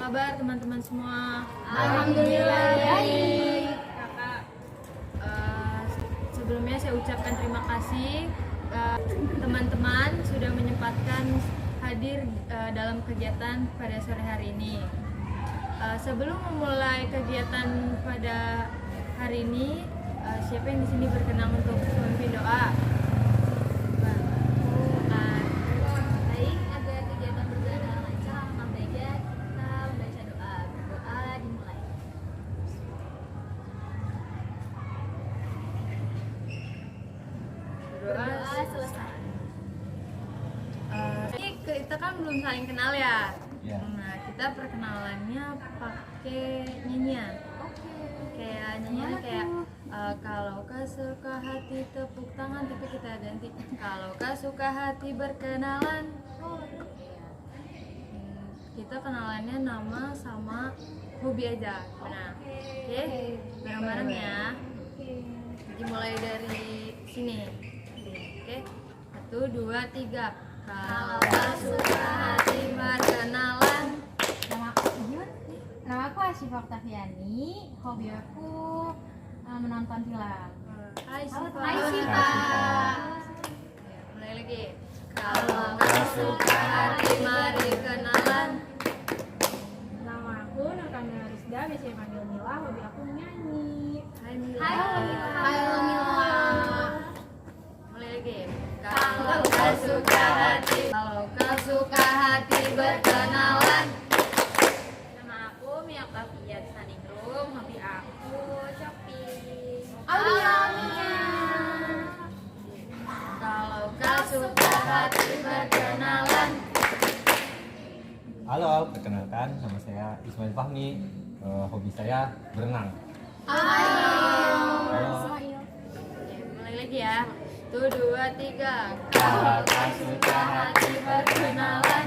kabar teman-teman semua? Alhamdulillah baik. Kakak, sebelumnya saya ucapkan terima kasih teman-teman sudah menyempatkan hadir dalam kegiatan pada sore hari ini. Sebelum memulai kegiatan pada hari ini, siapa yang di sini berkenan untuk memimpin doa? Baik, agar kegiatan berjalan dengan lancar, alangkah baiknya kita membaca doa. Berdoa dimulai. Berdoa selesai. Ini kita kan belum saling kenal ya. Ya. Nah, kita perkenalannya pakai nyanyian. Kayak nyanyian kayak kalau kau suka hati tepuk tangan, tapi kita ganti kalau kau suka hati berkenalan. Kita kenalannya nama sama hobi aja. Benar. Oke, bareng-bareng ya. Jadi mulai dari sini. Oke, 1, 2, 3. Kalau kau suka hati berkenalan. Nama aku Asyifa Oktaviani, hobi aku menonton film. Hai Siva. Hai Siva. Mulai lagi. Kalau kau suka hati mari kenalan. Nama aku Nurkamila Rizda, biasa dipanggil Mila, hobi aku menyanyi. Hai Mila. Hai Mila. Mulai lagi. Kalau kau suka hati, kalau kau suka hati berkenalan. Nama aku Mia Octavia Saningrum, hobi aku shopping. Kalau kau suka hati berkenalan. Halo, perkenalkan nama saya Ismail Fahmi. Hobi saya berenang. Halo. Oke, mulai lagi ya. 1, 2, 3. Kalau kau suka hati berkenalan.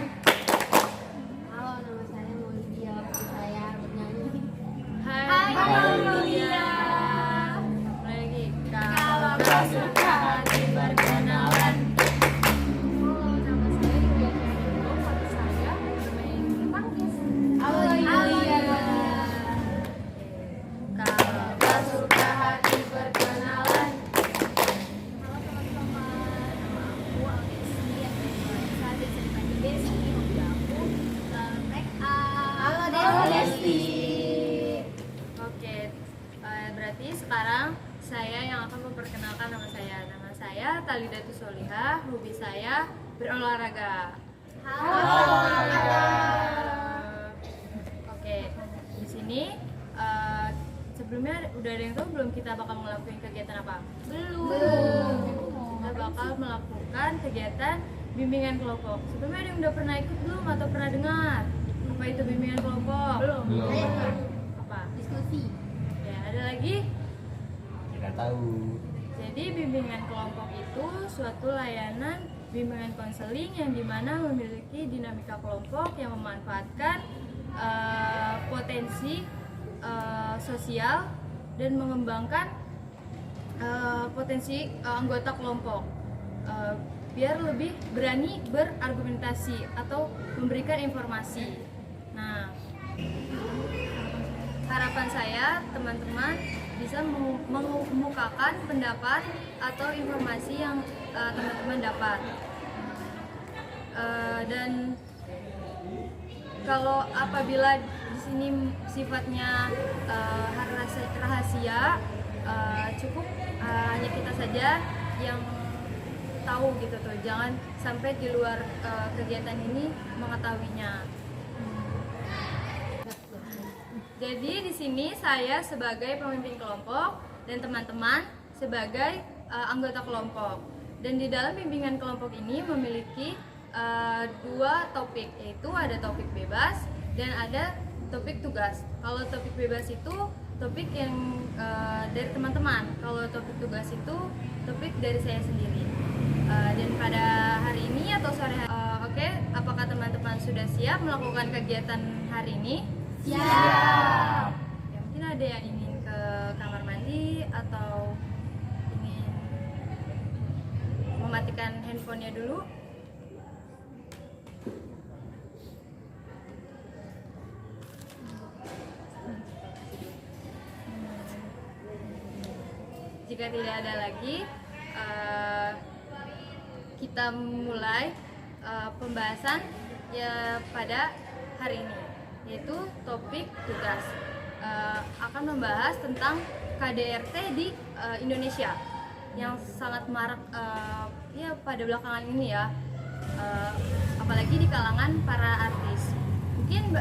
Halo, nama saya Maulidia, hobi saya bernyanyi. Hai Maulia. Mulai lagi. Kalau kau suka hati berkenalan. Halo, nama saya Yulia Fernando, hobi saya bermain bulu tangkis. Halo Yulia. Kalau kau suka hati berkenalan. Halo teman-teman, nama aku Alessi, biasa dipanggil Desi, hobi aku make up. Halo, Desi. Oke, berarti sekarang saya yang akan memperkenalkan nama saya. Nama saya Talidatus Solihah, hobi saya berolahraga. Halo, Talida. Oke, di sini sebelumnya udah ada yang tahu belum kita bakal ngelakuin kegiatan apa? Belum. Kita bakal melakukan kegiatan bimbingan kelompok. Sebelumnya ada yang udah pernah ikut belum atau pernah dengar? Apa itu bimbingan kelompok? Belum. Apa? Diskusi. Ya, ada lagi? Tidak tahu. Jadi bimbingan kelompok itu suatu layanan bimbingan konseling yang dimana memiliki dinamika kelompok yang memanfaatkan potensi sosial dan mengembangkan potensi anggota kelompok biar lebih berani berargumentasi atau memberikan informasi. Nah, harapan saya teman-teman bisa mengemukakan pendapat atau informasi yang teman-teman dapat. Dan kalau apabila di sini sifatnya rahasia, cukup hanya kita saja yang tahu gitu tuh. Jangan sampai di luar kegiatan ini mengetahuinya. Jadi di sini saya sebagai pemimpin kelompok dan teman-teman sebagai anggota kelompok. Dan di dalam bimbingan kelompok ini memiliki 2 topik, yaitu ada topik bebas dan ada topik tugas. Kalau topik bebas itu topik yang dari teman-teman. Kalau topik tugas itu topik dari saya sendiri. Dan pada hari ini atau sore hari, oke, apakah teman-teman sudah siap melakukan kegiatan hari ini? Siap. Ya, mungkin ada yang ingin ke kamar mandi atau ingin mematikan handphonenya dulu. jika tidak ada lagi, kita mulai pembahasan ya pada hari ini, yaitu topik tugas. Akan membahas tentang KDRT di Indonesia yang sangat marak ya pada belakangan ini ya, apalagi di kalangan para artis. Mungkin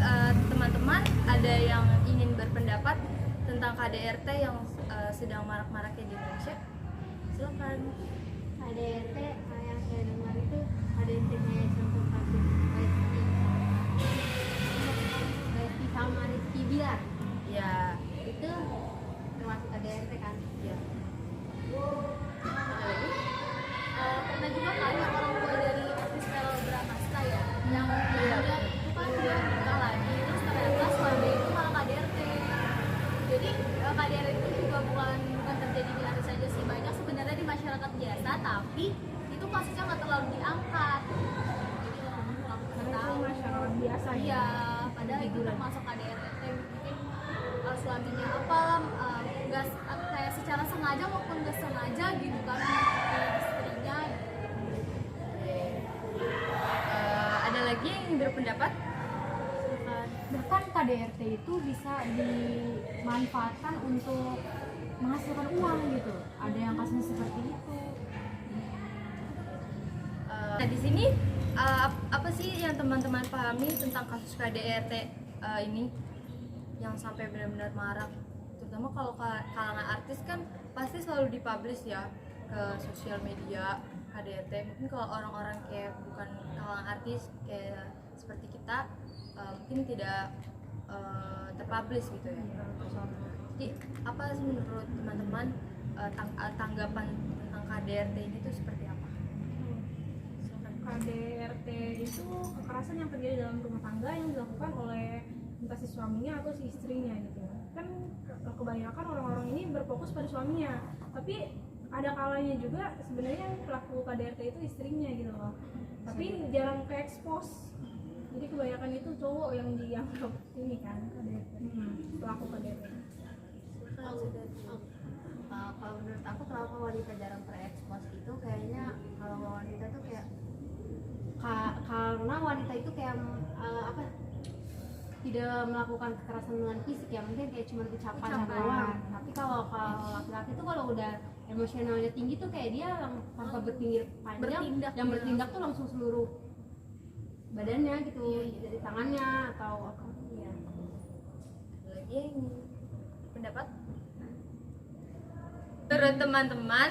teman-teman ada yang ingin berpendapat tentang KDRT yang sedang marak-maraknya di Indonesia. Silakan. KDRT yang saya dengar itu KDRT kayak contoh kasus Lesti sama Rizky Bilar, Ya, itu termasuk KDRT kan? ya. Pernah juga kan yang orang tua dari artis Vel Bramasta ya, yang dia itu kan dia nikah lagi, terus ternyata suami itu malah KDRT. Jadi KDRT itu juga bukan terjadi di artis saja sih, banyak sebenarnya di masyarakat biasa, tapi itu kasusnya nggak terlalu diangkat. Jadi orang kurang Karena itu tahu. masyarakat biasa ya. Iya, padahal itu termasuk KDRT. Mungkin suaminya apa nggak kayak secara sengaja maupun nggak sengaja gitu kan istrinya. Ada lagi yang ingin berpendapat? Bahkan KDRT itu bisa dimanfaatkan untuk menghasilkan uang gitu. Ada yang kasusnya seperti itu. Nah di sini apa sih yang teman-teman pahami tentang kasus KDRT ini yang sampai benar-benar marak, terutama kalau kalangan artis kan pasti selalu dipublish ya ke sosial media KDRT. Mungkin kalau orang-orang kayak bukan kalangan artis kayak seperti kita mungkin tidak terpublish gitu ya. Jadi apa sih menurut teman-teman tanggapan tentang KDRT ini tuh seperti apa? KDRT itu kekerasan yang terjadi dalam rumah tangga yang dilakukan oleh entah si suaminya atau si istrinya gitu. Kan kebanyakan orang-orang ini berfokus pada suaminya, tapi ada kalanya juga sebenarnya yang pelaku KDRT itu istrinya gitu loh, tapi jarang ke expose. Jadi kebanyakan itu cowok yang dianggap ini kan KDRT, pelaku KDRT. Kalau menurut aku kenapa wanita jarang terekspos itu kayaknya kalau wanita tuh kayak karena wanita itu kayak tidak melakukan kekerasan dengan fisik ya, mungkin kayak cuma ucapan doang. Tapi kalau laki-laki tuh kalau udah emosionalnya tinggi tuh kayak dia tanpa berpikir panjang yang bertindak tuh langsung seluruh badannya gitu, dari tangannya atau apa ya. Lagi yang pendapat? Menurut teman-teman,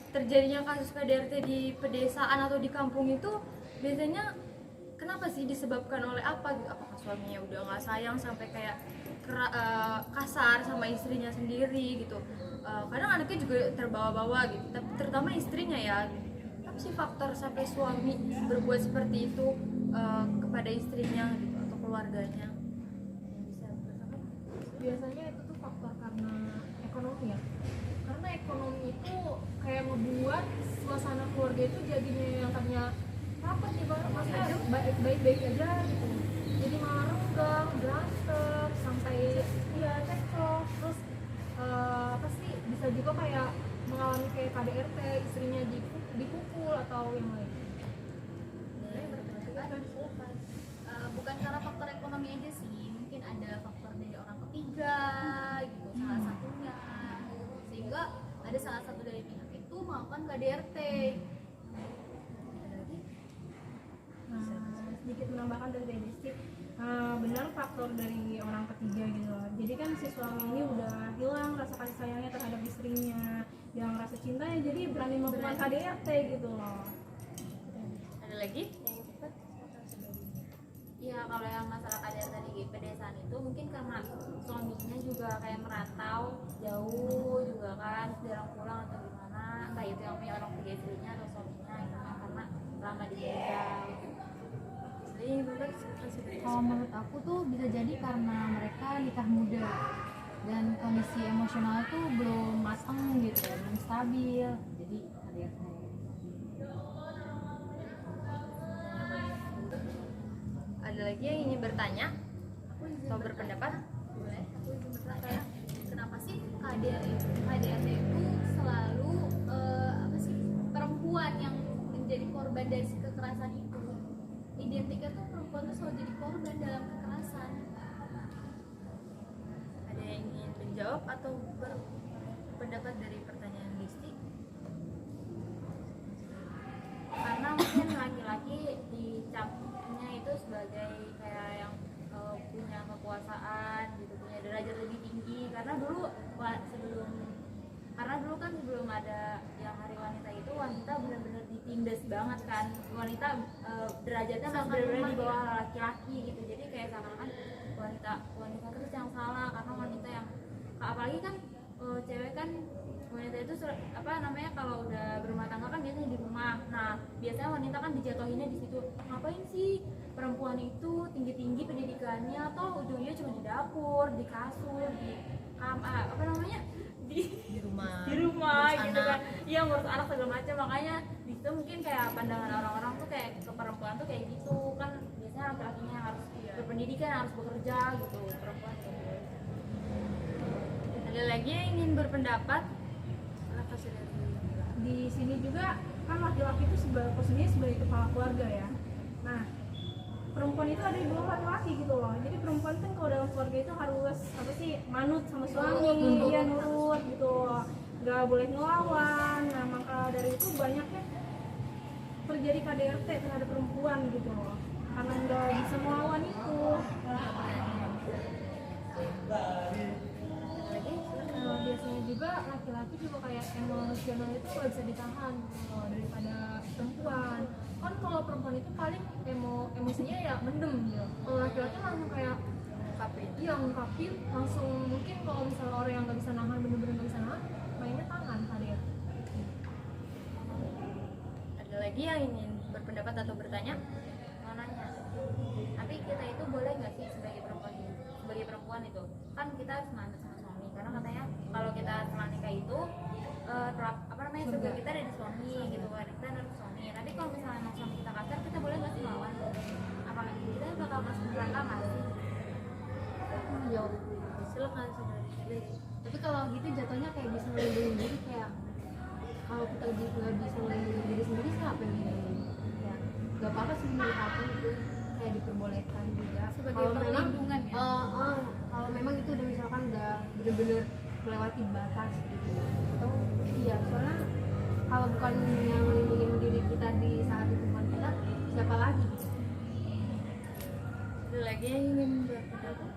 terjadinya kasus KDRT di pedesaan atau di kampung itu biasanya kenapa sih, disebabkan oleh apa gitu? Apakah suaminya udah nggak sayang sampai kayak kasar sama istrinya sendiri gitu? Kadang anaknya juga terbawa-bawa gitu, tapi terutama istrinya ya. Apa sih faktor sampai suami berbuat seperti itu kepada istrinya gitu atau keluarganya? Bisa bertanggapan? Biasanya itu tuh faktor karena ekonomi ya, karena ekonomi itu kayak membuat suasana keluarga itu jadinya yang tadinya rapat nih, maksudnya baik-baik aja gitu, jadi malah renggang, berantem, sampai ya cekcok. Terus apa sih, bisa juga kayak mengalami kayak KDRT, istrinya dipukul atau yang lain. Bukan karena faktor ekonomi aja sih, mungkin ada faktor dari orang ketiga gitu, salah satunya, sehingga ada salah satu dari pihak itu melakukan KDRT. Sedikit menambahkan dari Desti, benar faktor dari orang ketiga gitu loh. Jadi kan si suami ini udah hilang rasa kasih sayangnya terhadap istrinya, yang rasa cintanya, jadi berani melakukan KDRT gitu loh. Ada lagi? Ya kalau yang masalah KDRT di pedesaan itu mungkin karena suaminya juga kayak merantau jauh juga kan, jarang pulang atau gimana, entah itu yang punya orang ketiga istrinya atau suaminya gitu kan, karena lama ditinggal. Kalau menurut aku tuh bisa jadi karena mereka nikah muda dan kondisi emosional tuh belum matang gitu, belum stabil, jadi KDRT. Ada lagi yang ingin bertanya atau berpendapat? Boleh, aku izin bertanya, kenapa sih KDRT itu korban dari si kekerasan itu. Identiknya tuh perempuan tuh selalu jadi korban dalam kekerasan. Ada yang ingin menjawab atau berpendapat dari pertanyaan Listi? Karena mungkin laki-laki dicapnya itu sebagai kayak yang punya kekuasaan gitu, punya derajat lebih tinggi. Karena dulu kan sebelum ada yang hari wanita itu, wanita benar-benar ditindas banget kan, wanita derajatnya masih benar-benar di bawah laki-laki gitu. Jadi kayak seakan-akan wanita terus yang salah, karena wanita yang apalagi kan cewek kan, wanita itu kalau udah berumah tangga kan biasanya di rumah. Nah biasanya wanita kan dijatuhinnya di situ, ngapain sih perempuan itu tinggi-tinggi pendidikannya, toh ujungnya cuma di dapur, di kasur, di rumah gitu kan, iya ngurus anak segala macam. Makanya di situ mungkin kayak pandangan orang-orang tuh kayak ke perempuan tuh kayak gitu kan, biasanya laki-lakinya harus berpendidikan, harus bekerja gitu, perempuan gitu. Ada lagi yang ingin berpendapat? Di sini juga kan laki-laki itu posisinya sebagai kepala keluarga ya. Nah, perempuan itu ada di bawah laki-laki gitu loh. Jadi perempuan kan kalau dalam keluarga itu harus manut sama suami, dia nurut gitu, nggak boleh ngelawan. Nah maka dari itu banyaknya terjadi KDRT terhadap perempuan gitu loh, karena nggak bisa melawan itu. Biasanya juga laki-laki juga kayak emosional itu nggak bisa ditahan gitu loh, daripada perempuan. Kan kalau perempuan itu paling emosinya ya mendem gitu. Kalau laki-laki langsung kayak ngungkapin langsung. Mungkin kalau misalnya orang yang nggak bisa nahan, bener-bener nggak bisa nahan, mainnya tangan kali ya. Ada lagi yang ingin berpendapat atau bertanya? Mau nanya, tapi kita itu boleh nggak sih sebagai perempuan itu kan kita harus manut sama suami, karena katanya kalau kita setelah nikah itu surga kita ada di suami gitu kan, kita harus suami. Tapi kalau misalnya emang suami kita kasar, kita boleh nggak sih melawan? Apakah kita bakal masuk neraka nggak sih? Jawab. Silakan saudari. Tapi kalau gitu jatuhnya kayak bisa melindungi diri, kayak kalau kita nggak bisa melindungi diri sendiri, siapa yang melindungi? Ya nggak apa-apa sih menurut aku, itu kayak diperbolehkan juga Sebagai kalau memang perlindungan ya? kalau memang itu udah misalkan udah bener-bener melewati batas gitu. Atau iya, soalnya kalau bukan yang melindungi diri kita di saat itu bukan kita, siapa lagi gitu. Ada lagi yang ingin berpendapat?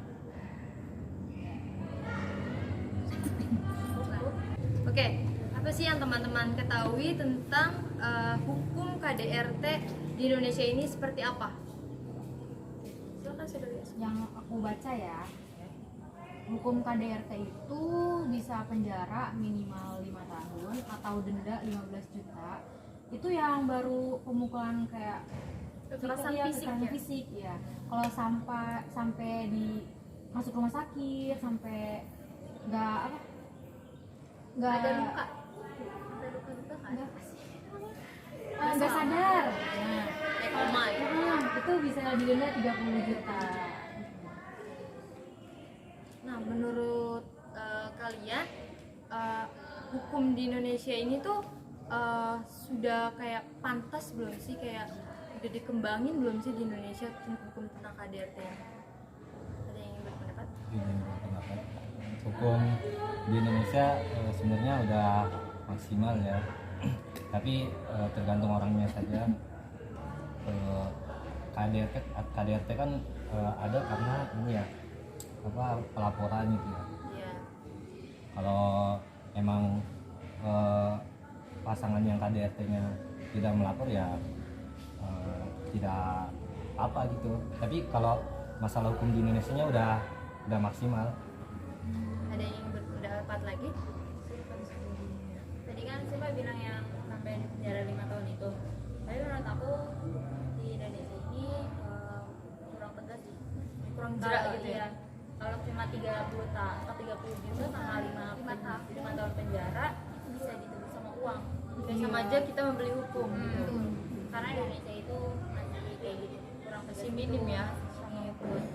Oke, apa sih yang teman-teman ketahui tentang hukum KDRT di Indonesia ini seperti apa? Silakan saudari. Yang aku baca ya, hukum KDRT itu bisa penjara minimal 5 tahun atau denda 15 juta. Itu yang baru pemukulan kayak Kekerasan fisik ya? ya. Kalau sampai di masuk rumah sakit, sampai nggak Ada luka kan? nggak sadar. Nah, Kayak koma ya? itu bisa didenda 30 juta. Nah, menurut kalian hukum di Indonesia ini tuh sudah kayak pantas belum sih, kayak udah dikembangin belum sih di Indonesia hukum tentang KDRT ini? Ada yang ingin berpendapat? Hukum di Indonesia sebenarnya udah maksimal ya, tapi tergantung orangnya saja. KDRT kan ada karena ini ya, pelaporan gitu ya. Iya. Kalau emang pasangan yang KDRT-nya tidak melapor ya tidak apa gitu. Tapi kalau masalah hukum di Indonesia-nya udah maksimal. Ada yang ingin berpendapat lagi? Tadi kan siapa bilang yang sampai di penjara 5 tahun itu, tapi menurut aku di Indonesia ini kurang tegas sih, kurang Jerak jerak gitu ya? Kalau cuma 30 juta sama 5 tahun penjara, itu bisa ditebus sama uang. Ya, sama aja kita membeli hukum gitu. Karena Indonesia itu masih kayak gitu, kurang tegas Masih minim ya.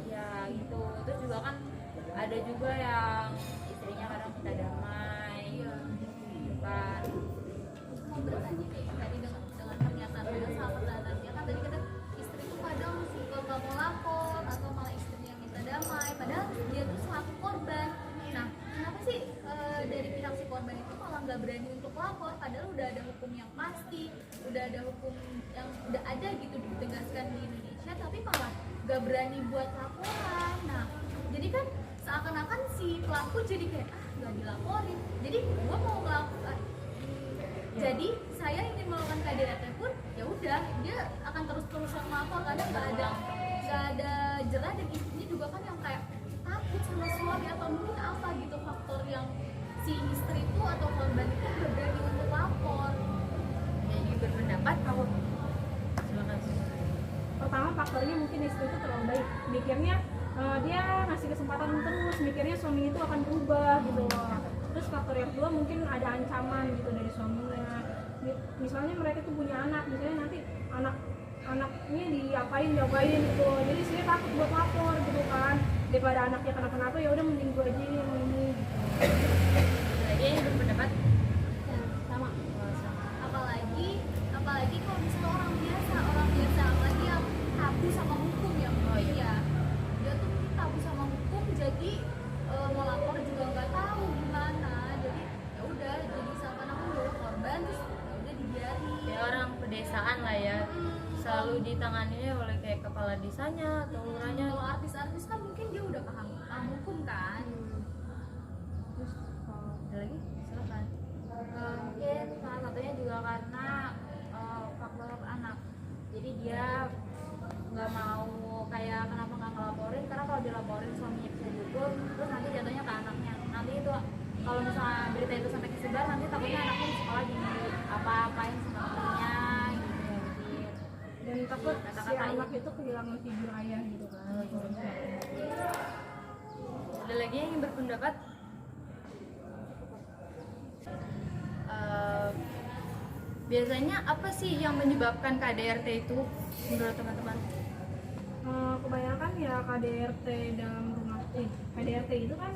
ya gitu. Terus juga kan ada juga yang istrinya kadang minta damai, gitu kan. Mau bertanya nih, tadi dengan pernyataan Bella sama ada hukum yang udah ada gitu ditegaskan di Indonesia, tapi malah gak berani buat laporan. Nah, jadi kan seakan-akan si pelaku jadi kayak gak dilaporin. Jadi gua mau melakukan, jadi saya ingin melakukan KDRT pun ya udah dia akan terus-terusan melapor karena gak ada jerah, dan istrinya juga kan yang kayak takut sama suami atau mungkin apa gitu faktor yang si istri itu atau korban itu gak berani untuk lapor. Jadi berpendapat kalau silakan. Pertama faktornya mungkin istri itu terlalu baik, mikirnya dia ngasih kesempatan terus, mikirnya suami itu akan berubah gitu loh. Terus faktor yang kedua mungkin ada ancaman gitu dari suaminya. Misalnya mereka tuh punya anak, misalnya nanti anaknya diapain gitu, jadi saya takut buat lapor gitu kan, daripada anaknya kenapa-napa ya udah mending gue aja yang ini gitu. Lagi yang berpendapat Ya, sama. Apalagi kalau misalnya orang biasa apalagi yang tabu sama hukum ya. Oh, iya. Iya. Dia tuh mungkin tabu sama hukum, jadi mau lapor juga nggak tahu gimana. Jadi ya udah, jadi seakan-akan gue korban, terus ya udah dibiarin. ya orang pedesaan lah ya, selalu ditanganinya oleh kayak kepala desanya atau lurahnya. Kalau artis-artis kan mungkin dia udah paham hukum kan. Terus ada lagi silakan. Mungkin salah satunya juga karena faktor anak, jadi dia nggak mau kayak kenapa nggak ngelaporin, karena kalau dilaporin suaminya bisa dihukum, terus nanti jatuhnya ke anaknya. Nanti itu kalau misalnya berita itu sampai kesebar, nanti takutnya anaknya di sekolah di apa-apain sama temennya gitu. Dan takut si Kata-kata anak itu kehilangan figur ayah gitu kan. Ada lagi yang ingin berpendapat? Biasanya apa sih yang menyebabkan KDRT itu menurut teman-teman? Kebanyakan ya KDRT dalam rumah KDRT itu kan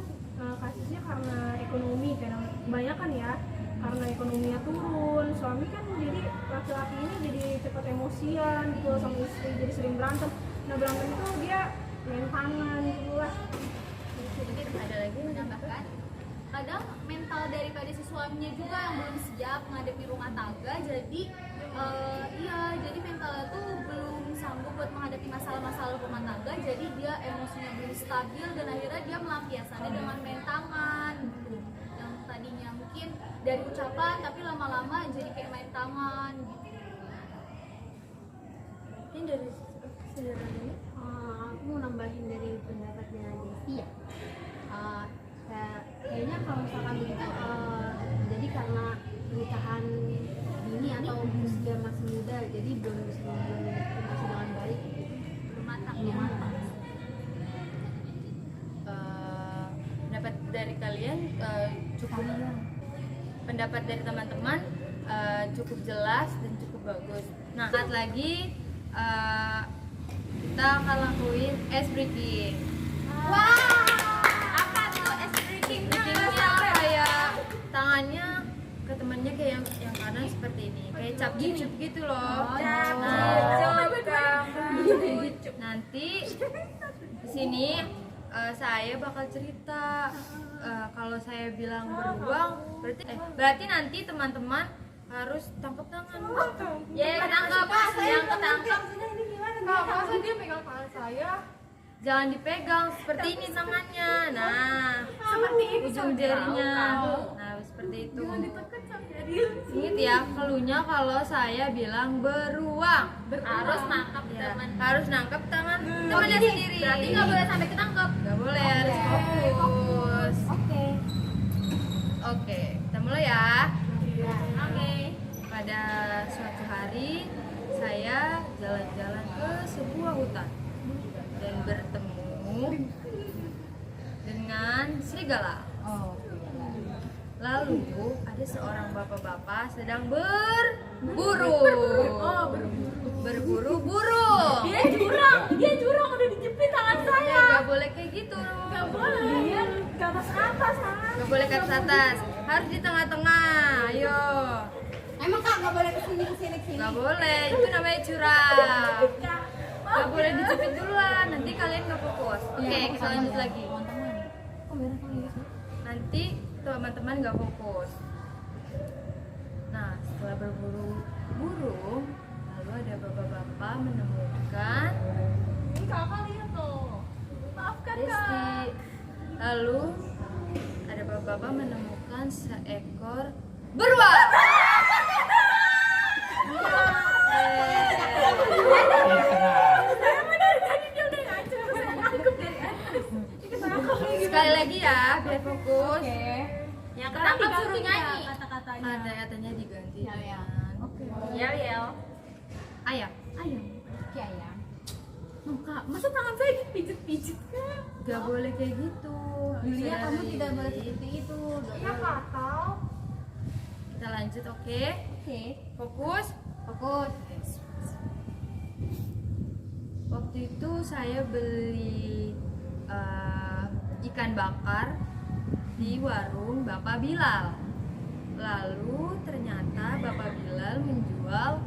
kasusnya karena ekonomi, kebanyakan ya karena ekonominya turun, suami kan jadi laki-laki ini jadi cepat emosian gitu sama istri, jadi sering berantem. Nah berantem itu dia main tangan gitu lah. Mungkin ada lagi Menambahkan kadang mental daripada si suaminya juga yang belum siap menghadapi rumah tangga, jadi jadi mentalnya tuh belum sanggup buat menghadapi masalah-masalah rumah tangga, jadi dia emosinya belum stabil dan akhirnya dia melampiaskannya dengan main tangan gitu. Yang tadinya mungkin dari ucapan tapi lama-lama jadi kayak main tangan gitu. Mungkin dari saudara ini. Aku mau nambahin dari pendapatnya Desi ya. Kayaknya kalau misalkan begitu jadi karena pernikahan dini atau usia masih muda, jadi belum bisa komunikasi dengan baik gitu. Belum matang Belum ya. matang. Pendapat dari kalian cukup, pendapat dari teman-teman cukup jelas dan cukup bagus. Nah, saat lagi kita akan lakuin ice breaking. Apa tuh es breaking? Breakingnya kayak tangannya ke temannya kayak yang kanan seperti ini, kayak cap gicup gitu loh. Nanti di sini saya bakal cerita. Kalau saya bilang beruang, berarti nanti teman-teman harus tangkap tangan. Ketangkap. Yang ketangkap Masa dia pegang tangan saya? jangan dipegang seperti ini tangannya. Nah, seperti ini ujung jarinya. Nah, seperti itu. Ingat ya, keluhnya kalau saya bilang beruang, Harus nangkap ya, teman. harus nangkap tangan temannya sendiri. Berarti nggak boleh sampai ketangkep. Nggak boleh, harus fokus. Oke, kita mulai ya. Oke. Pada suatu hari saya jalan-jalan ke sebuah hutan dan bertemu dengan serigala. Lalu ada seorang bapak-bapak sedang berburu. Berburu burung. Dia jurang udah dijepit tangan saya. Gak boleh kayak gitu. Gak boleh. Dia ke atas tangan. Gak boleh ke atas. Harus di tengah-tengah. Ayo. Emang Kak nggak boleh kesini. Gak boleh. Itu namanya curang. Gak boleh dijepit duluan. Nanti kalian gak fokus. Oke, kita lanjut lagi. Nanti teman-teman gak fokus. Nah, setelah berburu burung, lalu ada bapak-bapak menemukan Ini kakak lihat tuh. Maafkan kak. Desti. Lalu ada bapak-bapak menemukan seekor beruang. Sekali lagi ya, biar fokus. Yang ketangkap suruh nyanyi. kata-katanya. Ada katanya diganti. Ya, ya. Oke. Yel yel. Ayam. Ayam. Oke ayam. Nuh, Kak, masa tangan saya dipijet-pijet, Kak? Gak boleh kayak gitu. Yulia kamu Sorry. tidak boleh seperti itu. Iya kak, atau Kita lanjut, oke? Oke, Fokus. fokus. Waktu itu saya beli ikan bakar di warung Bapak Bilal. Lalu ternyata Bapak Bilal menjual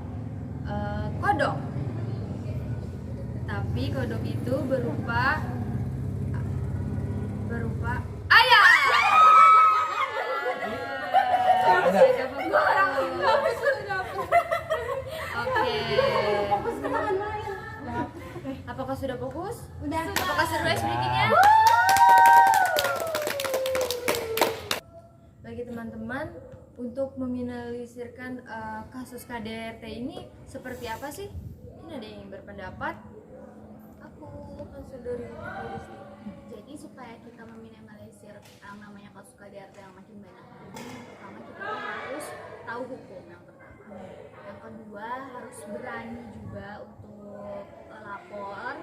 kodok. Tapi kodok itu berupa ayam. Oke. Fokus ke tangan lain. Apakah sudah fokus? Udah. Apakah seru ya speakingnya? Bagi teman-teman, untuk meminimalisirkan kasus KDRT ini seperti apa sih? Ini ada yang berpendapat? Aku langsung dari Desti. Jadi supaya kita meminimalisir yang namanya kasus KDRT yang makin banyak ini, pertama kita tuh harus tahu hukum yang pertama. Yang kedua harus berani juga untuk lapor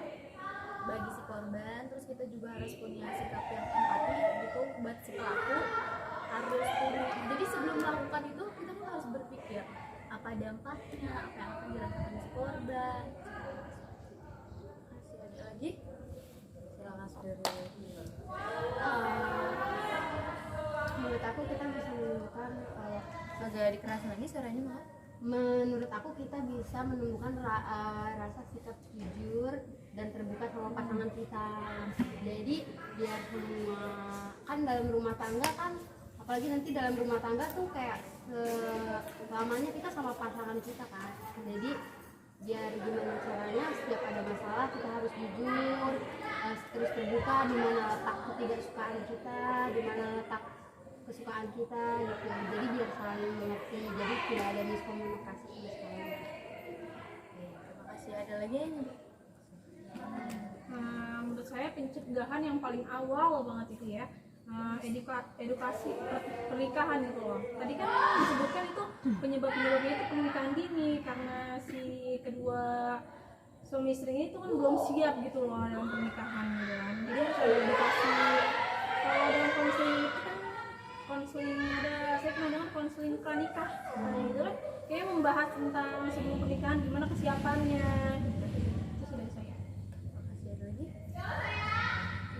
bagi si korban. Terus kita juga harus punya sikap yang empati gitu buat si pelaku. Harus punya. Jadi sebelum melakukan itu kita tuh harus berpikir apa dampaknya, apa yang akan dirasakan si korban. Masih ada lagi? Silakan saudara. Menurut aku kita bisa menemukan Agak dikerasin lagi suaranya, maaf. menurut aku kita bisa menumbuhkan rasa sikap jujur dan terbuka sama pasangan kita. Jadi biar semua kan dalam rumah tangga kan, apalagi nanti dalam rumah tangga tuh kayak selamanya kita sama pasangan kita kan. Jadi biar gimana caranya setiap ada masalah kita harus jujur, terus terbuka di mana letak ketidaksukaan kita, di mana letak kesukaan kita gitu. Jadi biar saling mengerti, jadi tidak ada miskomunikasi sama sekali. Terima kasih. Ada lagi yang menurut saya pencegahan yang paling awal banget itu ya, edukasi pernikahan gitu loh. Tadi kan disebutkan itu penyebabnya itu pernikahan dini karena si kedua suami istri itu kan belum siap gitu loh dalam pernikahan gitu kan. Jadi harus ada edukasi. Kalau dalam konseling itu kan konseling saya pernah dengar konseling pranikah, itu kan kayak membahas tentang sebelum pernikahan gimana kesiapannya. Itu sudah saya. masih ada lagi?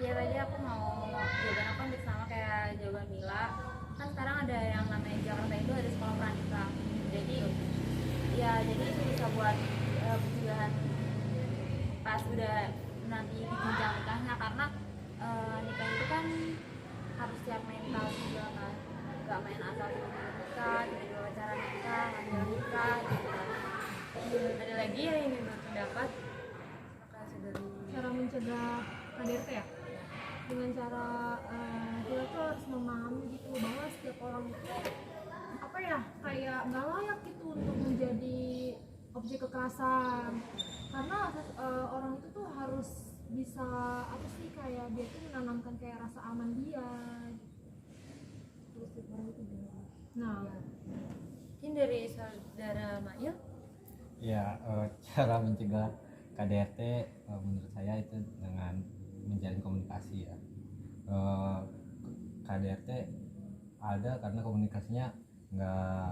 Iya, tadi aku mau jawaban aku hampir sama kayak jawaban Mila. Kan sekarang ada yang namanya Jakarta itu ada sekolah pranikah. Jadi ya jadi itu bisa buat pencegahan pas udah nanti di jenjang nikahnya, karena nikah itu kan harus siap mental juga kan, nggak main asal nikah, tiba-tiba acara nikah, ngambil nikah gitu kan. Ada lagi yang ingin berpendapat? Maka saudari. Cara mencegah KDRT ya, dengan cara kita tuh harus memahami gitu bahwa setiap orang itu apa ya, kayak nggak layak gitu untuk menjadi objek kekerasan, karena orang itu tuh harus bisa apa sih, kayak dia tuh menanamkan kayak rasa aman dia gitu. Terus orang itu gimana? Nah, Mungkin dari saudara Mail. Ya, cara mencegah KDRT menurut saya itu dengan menjalin komunikasi ya. KDRT ada karena komunikasinya nggak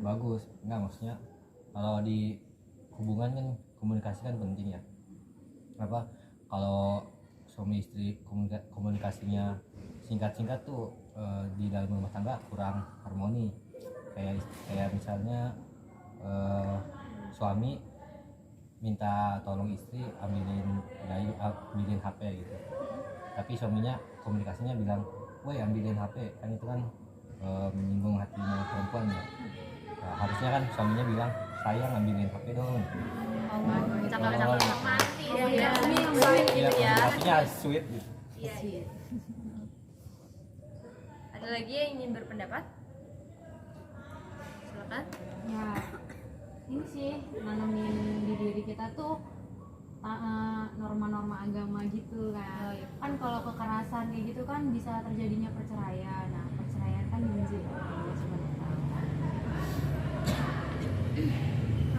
bagus, nggak, maksudnya kalau di hubungan kan komunikasi kan penting ya. Apa kalau suami istri komunikasinya singkat-singkat tuh di dalam rumah tangga kurang harmoni. Kayak misalnya suami minta tolong istri ambilin HP gitu, tapi suaminya komunikasinya bilang, woi ambilin HP, kan itu kan menyinggung hatinya perempuan ya. Nah, harusnya kan suaminya bilang, sayang ngambilin HP dong. Oh nggak cakap-cakap romantis ya, ya. sweet Iya, gitu ya. komunikasinya sweet gitu. Iya, iya. Ada lagi yang ingin berpendapat? Silakan. Ya ini sih nanamin di diri kita tuh norma-norma agama gitu kan. Kan kalau kekerasan kayak gitu kan bisa terjadinya perceraian. Nah perceraian kan dibenci Allah Subhanahu wa Ta'ala.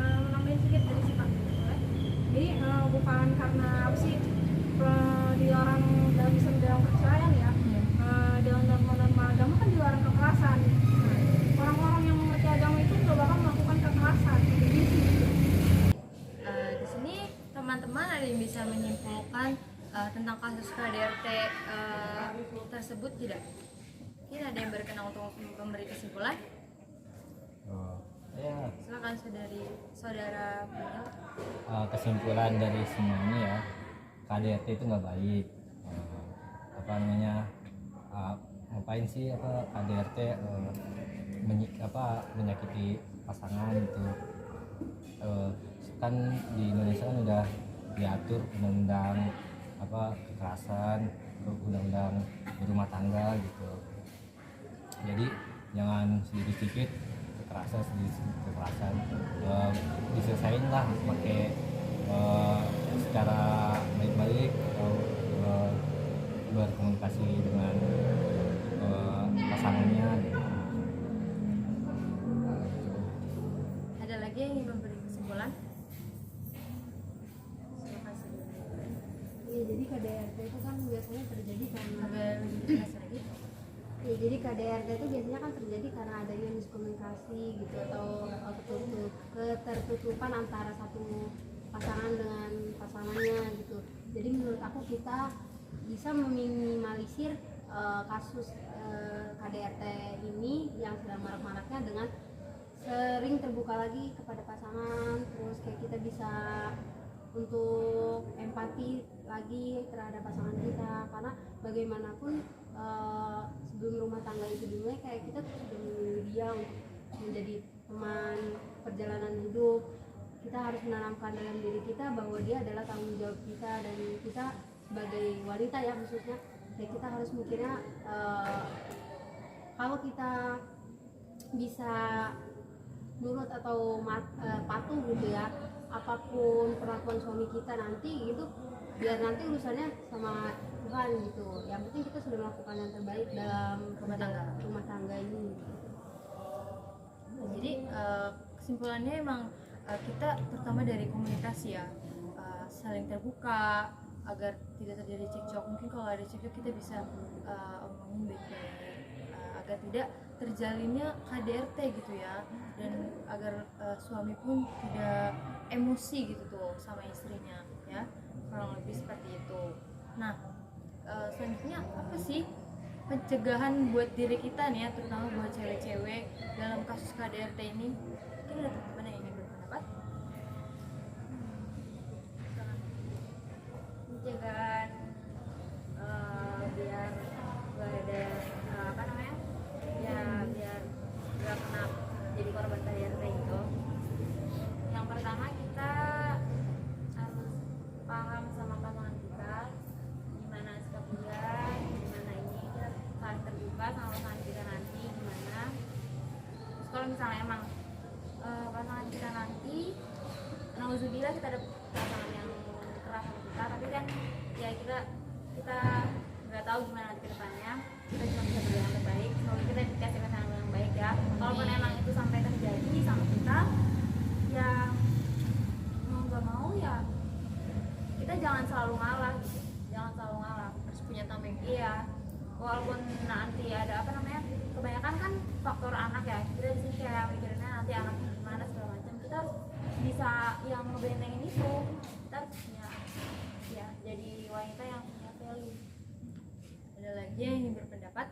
Nambahin sedikit dari si Pak. Jadi bukan karena apa sih dilarang dalam Islam dalam perceraian ya. Dalam norma-norma agama kan dilarang kekerasan. Orang-orang yang mengerti agama itu nggak bakal melakukan kekerasan. Jadi Di sini teman-teman ada yang bisa menyimpulkan tentang kasus KDRT tersebut tidak? Mungkin ada yang berkenan untuk memberi kesimpulan? Ya, Silakan saudara beliau. kesimpulan dari semua ini ya, KDRT itu nggak baik. Apa namanya, ngapain sih KDRT menyakiti pasangan gitu. Kan di Indonesia kan udah diatur undang-undang kekerasan, undang-undang berumah tangga gitu. Jadi jangan sedikit-sedikit kekerasan diselesain lah pakai secara baik-baik atau berkomunikasi dengan pasangannya gitu. Ada lagi yang ingin memberi kesimpulan? Silakan saudara. Iya, jadi KDRT itu kan biasanya terjadi karena Ada lebih jelas lagi? ya, jadi KDRT itu biasanya kan terjadi karena adanya miskomunikasi gitu atau ketertutupan antara satu pasangan dengan pasangannya gitu. Jadi menurut aku kita bisa meminimalisir kasus KDRT ini yang sedang marak-maraknya dengan sering terbuka lagi kepada pasangan, terus kayak kita bisa untuk empati lagi terhadap pasangan kita, karena bagaimanapun sebelum rumah tangga itu dimulai kayak kita tuh sudah memilih dia untuk menjadi teman perjalanan hidup. Kita harus menanamkan dalam diri kita bahwa dia adalah tanggung jawab kita, dan kita sebagai wanita ya khususnya, ya kita harus mikirnya kalau kita bisa nurut atau patuh gitu ya apapun perlakuan suami kita nanti gitu, biar nanti urusannya sama Tuhan gitu. Yang penting kita sudah melakukan yang terbaik dalam rumah tangga ini. Jadi kesimpulannya emang kita terutama dari komunikasi ya, saling terbuka agar tidak terjadi cekcok. Mungkin kalau ada cekcok kita bisa omongin baik-baik agar tidak terjalinnya KDRT gitu ya, dan agar suami pun tidak emosi gitu tuh sama istrinya ya, kurang lebih seperti itu. Nah selanjutnya apa sih pencegahan buat diri kita nih ya, terutama buat cewek-cewek dalam kasus KDRT ini? Mungkin ada teman-teman yang ingin berpendapat? Pencegahan biar gak ada apa namanya ya, biar gak kena jadi korban KDRT itu, yang pertama kita harus paham sama pasangan kita gimana sikap dia, gimana ini, kita saling terbuka sama pasangan kita nanti gimana. Terus kalau misalnya emang pasangan kita nanti nauzubillah kita ada pasangan yang keras sama kita, tapi kan ya kita nggak tahu gimana nanti ke depannya, kita cuma bisa berdoa yang terbaik, semoga kita dikasih pasangan yang baik ya. Kalaupun emang itu sampai terjadi sama kita, ya mau nggak mau ya kita jangan selalu ngalah gitu, jangan selalu ngalah, Harus punya tameng. iya. Walaupun nanti ada apa namanya, kebanyakan kan faktor anak ya, kita di sini kayak mikirinnya nanti anaknya gimana segala macam, kita harus bisa yang ngebentengin itu, kita harus punya ya jadi wanita yang punya value. Ada lagi yang ingin berpendapat?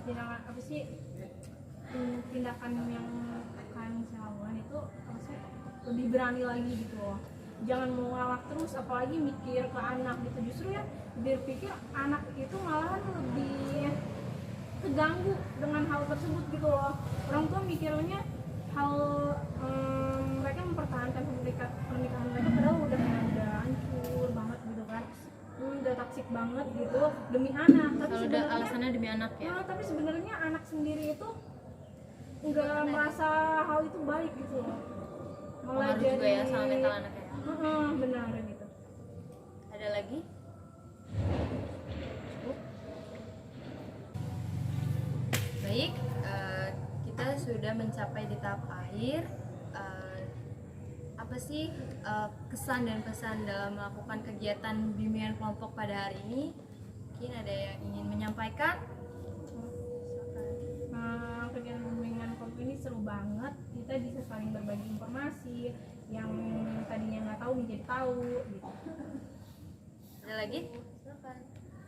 tindakan apa sih, tindakan yang akan saya lakukan itu apa sih, lebih berani lagi gitu loh. Jangan mau ngalah terus, apalagi mikir ke anak gitu. Justru ya berpikir anak itu malahan lebih keganggu dengan hal tersebut gitu loh. Orang tua mikirnya hal mereka mempertahankan pernikahan mereka padahal udah hancur banget gitu kan, udah toksik banget gitu demi anak. Tapi Kalau udah sebenarnya alasannya demi anak ya. tapi sebenarnya anak sendiri itu nggak merasa hal itu baik gitu loh, malah Pengaruh juga ya sama mental anaknya. benar gitu. Ada lagi? Baik, kita sudah mencapai di tahap akhir. Apa sih kesan dan pesan dalam melakukan kegiatan bimbingan kelompok pada hari ini? Mungkin ada yang ingin menyampaikan? Kegiatan bimbingan kelompok ini seru banget, kita bisa saling berbagi informasi yang tadinya nggak tahu menjadi tahu gitu. Ada lagi? Silakan.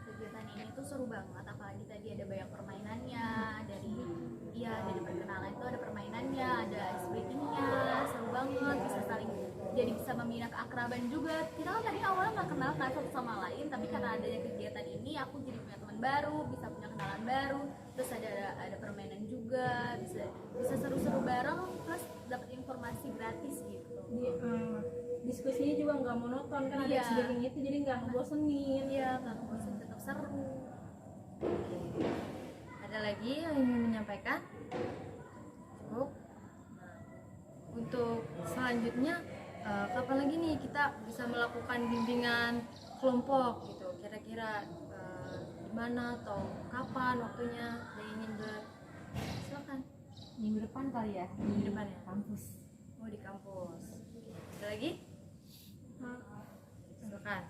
Kegiatan ini tuh seru banget, apalagi tadi ada banyak permainannya, dari perkenalan itu ada permainannya, ada ice breakingnya, seru banget, bisa saling jadi bisa membina keakraban juga. Kita kan tadi awalnya nggak kenal kan satu sama lain, tapi karena adanya kegiatan ini aku jadi punya teman baru, bisa punya kenalan baru, terus ada permainan juga, bisa seru-seru bareng, plus dapat informasi gratis gitu. Diskusinya juga nggak monoton kan, ada Iya. sebagainya itu jadi nggak ngebosenin. Iya, nggak bosan, tetap seru. Ada lagi yang ingin menyampaikan? Cukup. Nah, untuk selanjutnya kapan lagi nih kita bisa melakukan bimbingan kelompok gitu? Kira-kira di mana atau kapan waktunya? Ada yang ingin silakan. Minggu depan kali ya, Minggu depan ya? kampus. Oh, di kampus. Ada lagi? Silakan.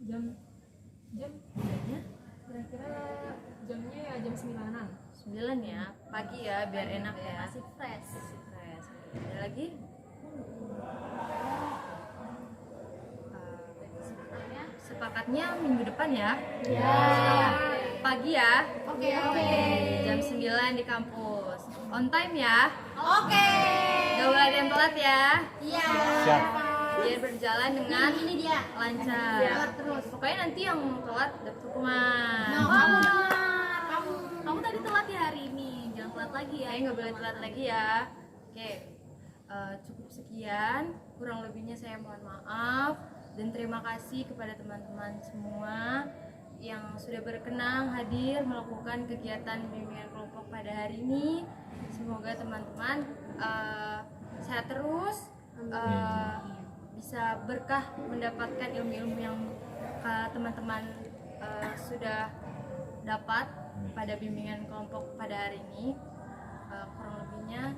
Jam Jamnya kira-kira jamnya ya jam 9-an. 9 ya, pagi ya biar enak ya. Masih fresh. Stres. Ada lagi? Sepakatnya minggu depan ya. Pagi ya. Oke. Jam 9 di kampus. On time ya. Oke. Gak boleh ada yang telat ya. Iya. Siap. Biar berjalan dengan Ini dia. lancar. Telat terus. Pokoknya nanti yang telat dapat hukuman. No, Kamu tadi telat ya hari ini, jangan telat lagi ya. Kayaknya nggak boleh telat lagi ya. Oke, cukup sekian. Kurang lebihnya saya mohon maaf dan terima kasih kepada teman-teman semua yang sudah berkenan hadir melakukan kegiatan bimbingan kelompok pada hari ini. Semoga teman-teman sehat terus, bisa berkah mendapatkan ilmu-ilmu yang teman-teman sudah dapat pada bimbingan kelompok pada hari ini. Kurang lebihnya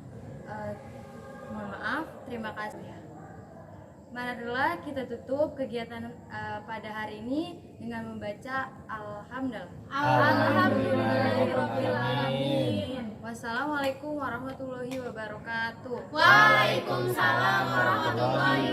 mohon maaf, terima kasih ya. Marilah kita tutup kegiatan pada hari ini dengan membaca Alhamdulillah. Alhamdulillahirobbilalamin. Wassalamualaikum warahmatullahi wabarakatuh. Waalaikumsalam warahmatullahi